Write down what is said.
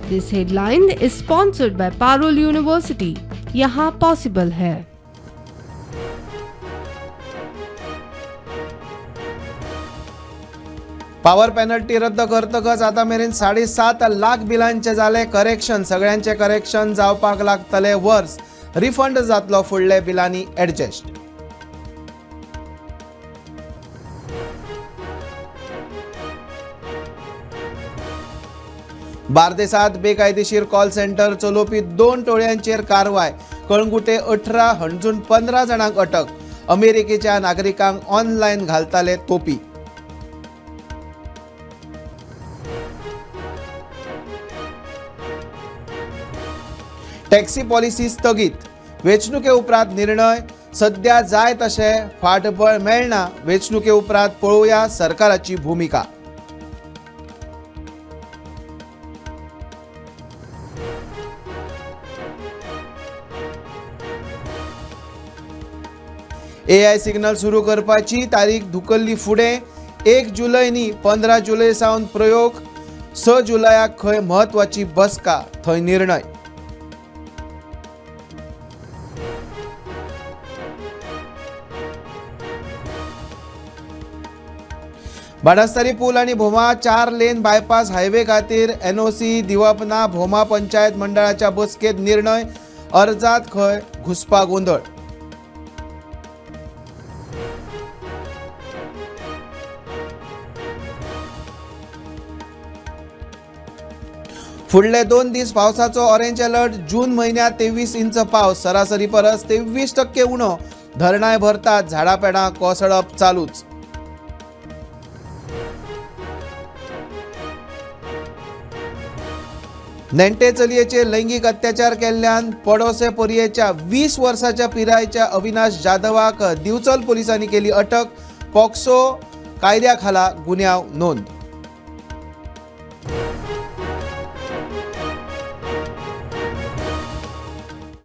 This headline is sponsored by Parul university. यहाँ possible है। Power penalty रद्द करतकच आता मेरेन 7.5 लाख बिलांचे जाले करेक्शन। सगळ्यांचे करेक्शन जावपाक लागतले वर्स। रिफंड जातलो फुडले बिलांनी एडजस्ट। बार्देसांत बेकायदेशीर कॉल सेंटर चलोवपी 2 टोळयांचेर कारवाय। कळंगुटे 18 हणजून 15 जाणांक अटक। अमेरिकेच्या नागरिकांक ऑनलायन घालताले तोपी। टॅक्सी पॉलिसी स्थगीत। वेंचणुके उपरांत निर्णय। सध्या जाय तशे फाटबळ मेळना। वेंचणुके उपरांत पळोवया सरकाराची भूमिका। AI सिग्नल सुरू करपाची तारीख धुकल्ली फुडें। 1 जुलय न्ही 15 जुलय सावन प्रयोग। 6 जुलयाक खंय म्हत्वाची बसका, थंय निर्णय। बाणस्तारी पूल आणि भोमा 4 लेन बायपास हायवे खातीर NOC दिवप ना। भोमा पंचायत मंडळाच्या बसकेत निर्णय। अर्जात खंय घुसपा गोंधळ। फुडले 2 दीस पावसाचो ऑरेंज अलर्ट। जून म्हयन्यात 23 इंच पावस। सरासरी परस 23% उणो। धरणाय भरतात। झाडां पेडां कोसळप चालूच। नेण्टे चलयेचेर लैंगीक अत्याचार केल्ल्यान पडोसे पर्येच्या 20 वर्साच्या पिरायेच्या अविनाश जाधवाक दिवचल पुलिसांनी केली अटक। पॉक्सो कायद्या खाला गुन्यांव नोंद।